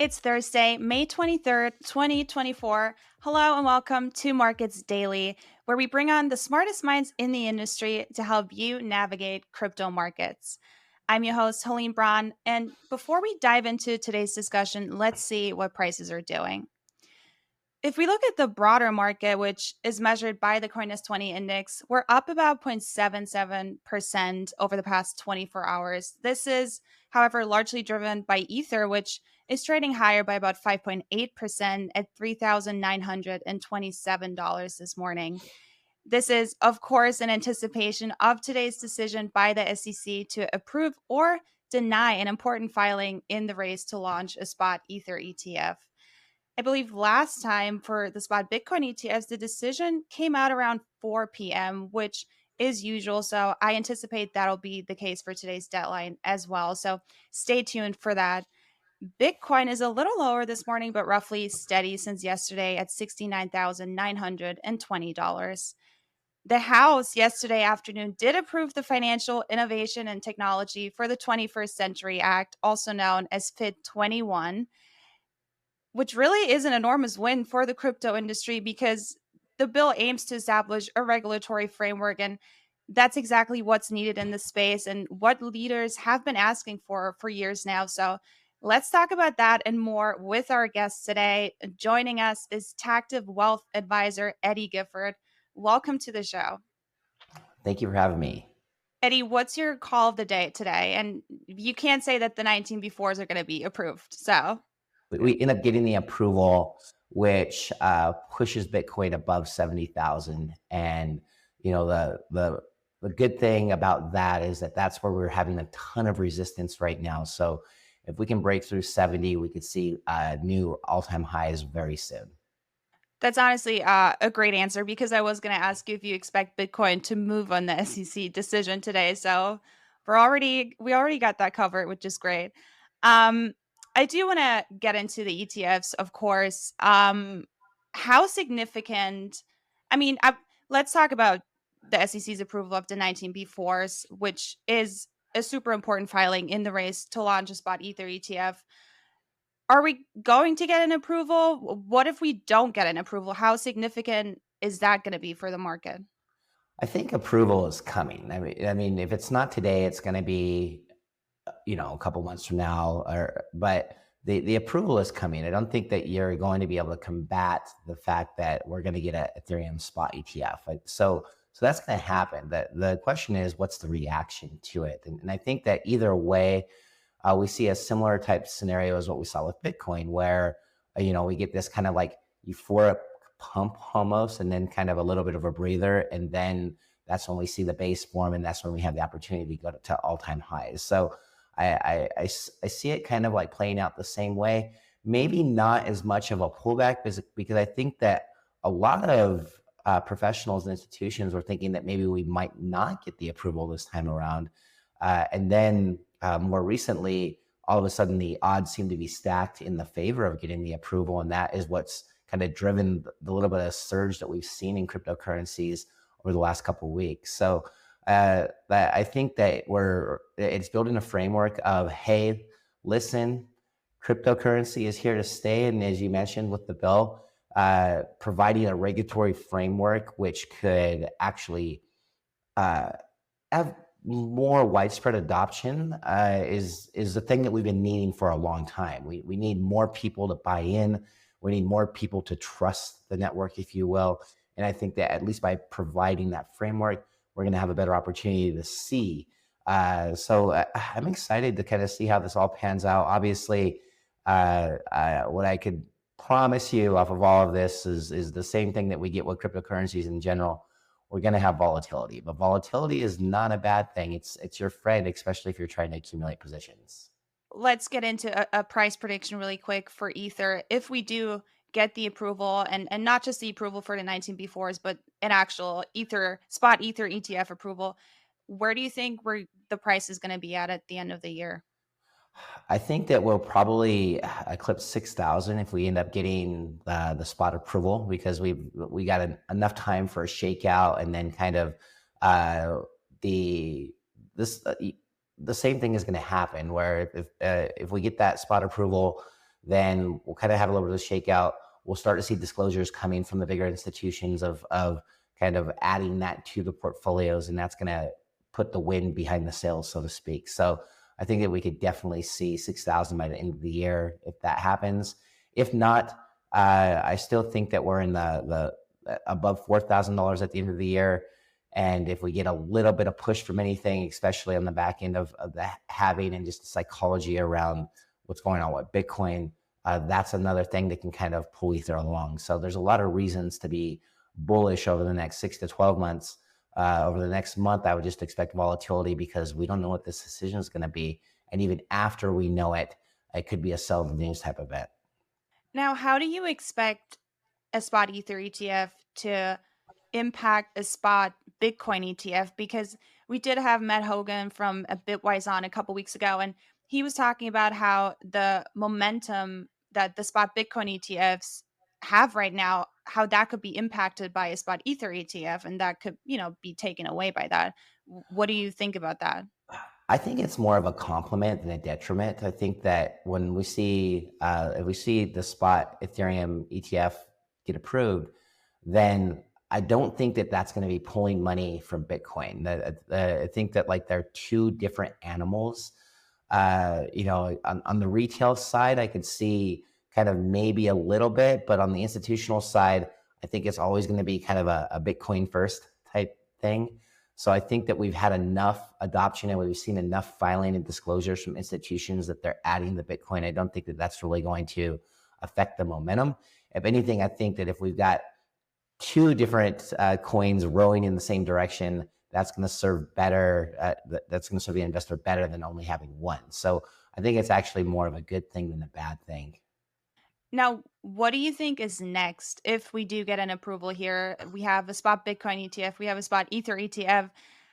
It's Thursday, May 23rd, 2024. Hello and welcome to Markets Daily, where we bring on the smartest minds in the industry to help you navigate crypto markets. I'm your host, Helene Braun, and before we dive into today's discussion, let's see what prices are doing. If we look at the broader market, which is measured by the CoinDesk 20 index, we're up about 0.77% over the past 24 hours. This is, however, largely driven by Ether, which is trading higher by about 5.8% at $3,927 this morning. This is, of course, in anticipation of today's decision by the SEC to approve or deny an important filing in the race to launch a spot Ether ETF. I believe last time for the spot Bitcoin ETFs, the decision came out around 4 p.m., which is usual. So I anticipate that'll be the case for today's deadline as well. So stay tuned for that. Bitcoin is a little lower this morning, but roughly steady since yesterday at $69,920. The House yesterday afternoon did approve the Financial Innovation and Technology for the 21st Century Act, also known as FIT 21, which really is an enormous win for the crypto industry because the bill aims to establish a regulatory framework. And that's exactly what's needed in this space and what leaders have been asking for years now. So let's talk about that and more with our guest today. Joining us is TACTIVE Wealth Advisor Eddy Gifford. Welcome to the show. Thank you for having me. Eddy, what's your call of the day today? And you can't say that the 19 befores are going to be approved. So we end up getting the approval, which pushes Bitcoin above 70,000. And the good thing about that is that that's where we're having a ton of resistance right now. So if we can break through 70, we could see new all-time highs very soon. that's honestly a great answer because I was going to ask you if you expect Bitcoin to move on the SEC decision today. So we already got that covered, which is great. I do want to get into the ETFs, of course. How significant? I mean, let's talk about the SEC's approval of the 19B4s, which is a super important filing in the race to launch a spot Ether ETF. Are we going to get an approval? What if we don't get an approval? How significant is that going to be for the market? I think approval is coming. I mean, if it's not today, it's going to be, a couple months from now. But the approval is coming. I don't think that you're going to be able to combat the fact that we're going to get an Ethereum spot ETF. So that's going to happen. The question is, what's the reaction to it? And I think that either way, we see a similar type scenario as what we saw with Bitcoin, where we get this kind of like euphoric pump almost, and then kind of a little bit of a breather, and then that's when we see the base form, and that's when we have the opportunity to go to all-time highs. So I see it kind of like playing out the same way. Maybe not as much of a pullback because I think that a lot of professionals and institutions were thinking that maybe we might not get the approval this time around, and then more recently, all of a sudden, the odds seem to be stacked in the favor of getting the approval. And that is what's kind of driven the little bit of surge that we've seen in cryptocurrencies over the last couple of weeks. So I think that it's building a framework of, hey, listen, cryptocurrency is here to stay. And as you mentioned with the bill, providing a regulatory framework which could actually have more widespread adoption is the thing that we've been needing for a long time. We need more people to buy in. We need more people to trust the network, if you will. And I think that at least by providing that framework, we're going to have a better opportunity to see. So I'm excited to kind of see how this all pans out. Obviously, what I could promise you off of all of this is the same thing that we get with cryptocurrencies in general. We're going to have volatility, but volatility is not a bad thing. It's your friend, especially if you're trying to accumulate positions. Let's get into a price prediction really quick for Ether. If we do get the approval and not just the approval for the 19B4s, but an actual spot Ether ETF approval, where do you think the price is going to be at the end of the year? I think that we'll probably eclipse 6,000 if we end up getting the spot approval, because we got enough time for a shakeout, and then kind of the same thing is going to happen where if we get that spot approval, then we'll kind of have a little bit of a shakeout. We'll start to see disclosures coming from the bigger institutions of kind of adding that to the portfolios, and that's going to put the wind behind the sails, so to speak. So I think that we could definitely see 6,000 by the end of the year if that happens. If not, I still think that we're in the above $4,000 at the end of the year. And if we get a little bit of push from anything, especially on the back end of the halving and just the psychology around what's going on with Bitcoin, that's another thing that can kind of pull Ether along. So there's a lot of reasons to be bullish over the next 6 to 12 months. Over the next month, I would just expect volatility because we don't know what this decision is going to be. And even after we know it, it could be a sell the news type event. Now, how do you expect a spot Ether ETF to impact a spot Bitcoin ETF? Because we did have Matt Hogan from a Bitwise on a couple weeks ago, and he was talking about how the momentum that the spot Bitcoin ETFs have right now, how that could be impacted by a spot Ether ETF, and that could, be taken away by that. What do you think about that? I think it's more of a compliment than a detriment. I think that when we see if we see the spot Ethereum ETF get approved, then I don't think that that's going to be pulling money from Bitcoin. I think that like they're two different animals. On the retail side, I could see kind of maybe a little bit, but on the institutional side, I think it's always going to be kind of a Bitcoin first type thing. So I think that we've had enough adoption and we've seen enough filing and disclosures from institutions that they're adding the Bitcoin. I don't think that that's really going to affect the momentum. If anything, I think that if we've got two different coins rowing in the same direction, that's going to serve better. That's going to serve the investor better than only having one. So I think it's actually more of a good thing than a bad thing. Now, what do you think is next if we do get an approval here? We have a spot Bitcoin ETF, we have a spot Ether ETF.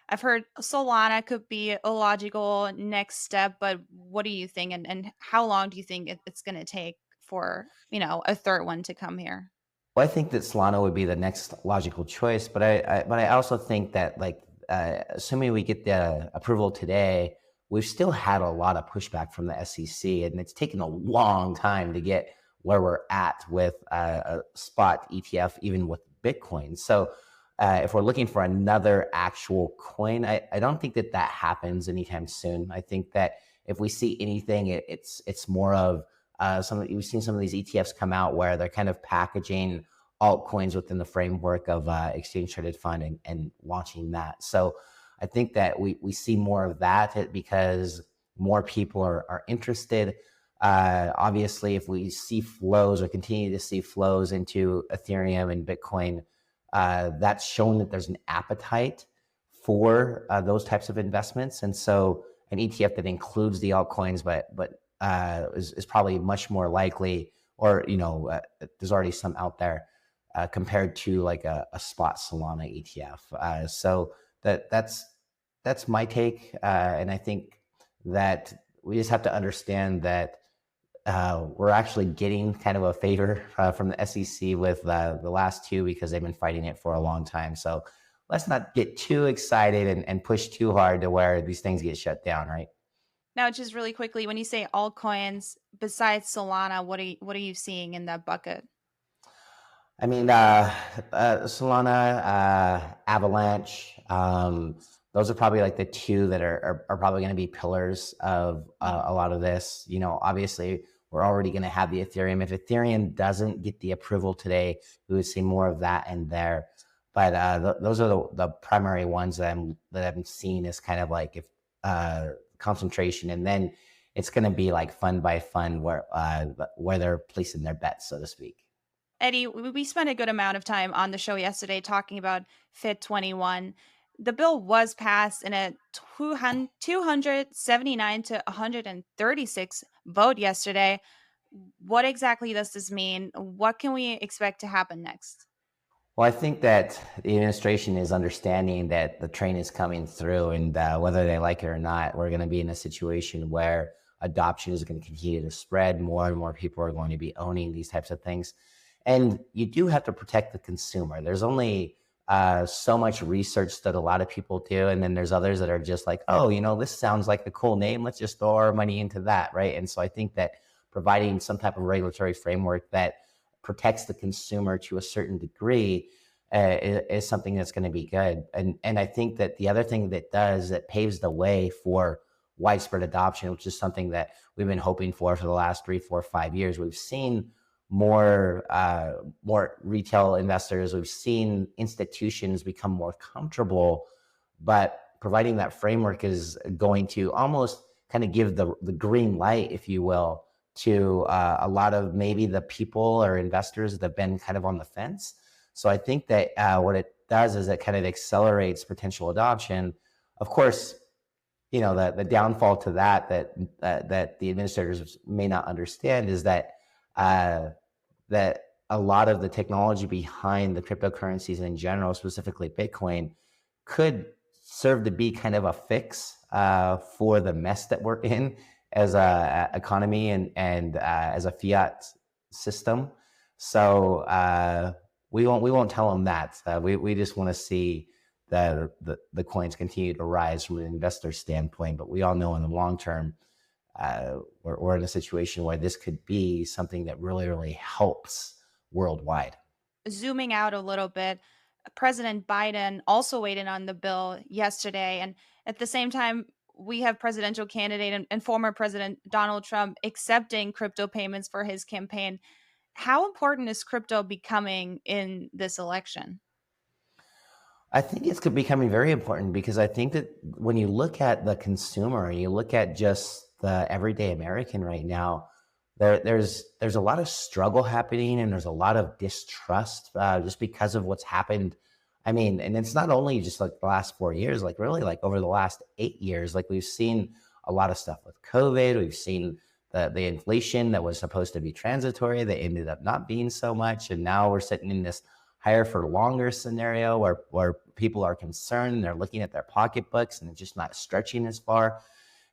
I've heard Solana could be a logical next step, but what do you think? And how long do you think it's going to take for, a third one to come here? Well, I think that Solana would be the next logical choice, but I also think that like assuming we get the approval today, we've still had a lot of pushback from the SEC, and it's taken a long time to get where we're at with a spot ETF, even with Bitcoin. So if we're looking for another actual coin, I don't think that that happens anytime soon. I think that if we see anything, it's more of we've seen some of these ETFs come out where they're kind of packaging altcoins within the framework of exchange traded fund and launching that. So I think that we see more of that because more people are interested. Obviously, if we see flows or continue to see flows into Ethereum and Bitcoin, that's shown that there's an appetite for those types of investments. And so an ETF that includes the altcoins, but is probably much more likely, or there's already some out there compared to like a spot Solana ETF. So that's my take, and I think that we just have to understand that we're actually getting kind of a favor from the SEC with the last two because they've been fighting it for a long time. So let's not get too excited and push too hard to where these things get shut down, right? Now, just really quickly, when you say altcoins besides Solana, what are you seeing in that bucket? I mean, Solana, Avalanche, those are probably like the two that are probably going to be pillars of a lot of this. Obviously, we're already going to have the Ethereum. If Ethereum doesn't get the approval today, we would see more of that in there. But those are the primary ones that I'm seeing as kind of like if concentration, and then it's going to be like fund by fund where they're placing their bets, so to speak. Eddie, we spent a good amount of time on the show yesterday talking about Fit 21. The bill was passed in a 279 to 136 vote yesterday. What exactly does this mean? What can we expect to happen next? Well, I think that the administration is understanding that the train is coming through, and whether they like it or not, we're going to be in a situation where adoption is going to continue to spread. More and more people are going to be owning these types of things. And you do have to protect the consumer. There's only so much research that a lot of people do. And then there's others that are just like, oh, this sounds like a cool name. Let's just throw our money into that, right? And so I think that providing some type of regulatory framework that protects the consumer to a certain degree is something that's going to be good. And I think that the other thing that paves the way for widespread adoption, which is something that we've been hoping for the last 3, 4, 5 years. We've seen more retail investors. We've seen institutions become more comfortable, but providing that framework is going to almost kind of give the green light, if you will, to a lot of maybe the people or investors that have been kind of on the fence. So I think that what it does is it kind of accelerates potential adoption. Of course, the downfall to that the administrators may not understand is that that a lot of the technology behind the cryptocurrencies in general, specifically Bitcoin, could serve to be kind of a fix for the mess that we're in as a economy and as a fiat system. So we won't tell them that. We just want to see the coins continue to rise from an investor standpoint. But we all know in the long term, we're in a situation where this could be something that really, really helps worldwide. Zooming out a little bit, President Biden also weighed in on the bill yesterday. And at the same time, we have presidential candidate and former President Donald Trump accepting crypto payments for his campaign. How important is crypto becoming in this election? I think it's becoming very important because I think that when you look at the consumer, you look at just the everyday American right now, there's a lot of struggle happening and there's a lot of distrust just because of what's happened. I mean, and it's not only just like the last 4 years, like really like over the last 8 years, like we've seen a lot of stuff with COVID. We've seen the inflation that was supposed to be transitory that ended up not being so much. And now we're sitting in this higher for longer scenario where people are concerned and they're looking at their pocketbooks and it's just not stretching as far.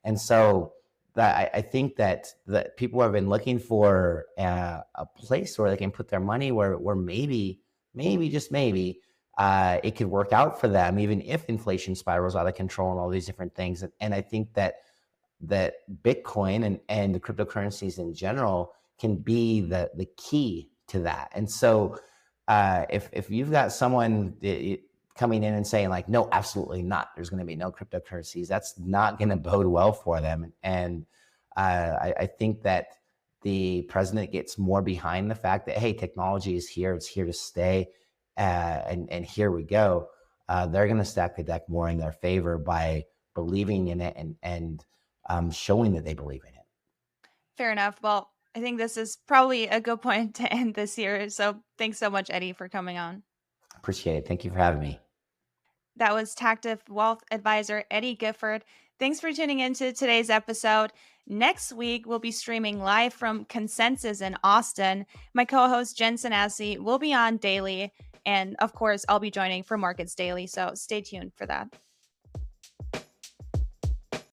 And so I think that people have been looking for a place where they can put their money where maybe just maybe it could work out for them, even if inflation spirals out of control and all these different things. And I think that Bitcoin and the cryptocurrencies in general can be the key to that. And so if you've got someone coming in and saying like, no, absolutely not, there's going to be no cryptocurrencies, that's not going to bode well for them. And I think that the president gets more behind the fact that, hey, technology is here, it's here to stay, and here we go. They're going to stack the deck more in their favor by believing in it and showing that they believe in it. Fair enough. Well, I think this is probably a good point to end this year. So thanks so much, Eddy, for coming on. Appreciate it. Thank you for having me. That was TACTIVE Wealth Advisor Eddy Gifford. Thanks for tuning into today's episode. Next week, we'll be streaming live from Consensus in Austin. My co-host, Jen Sanasi, will be on daily. And of course, I'll be joining for Markets Daily. So stay tuned for that.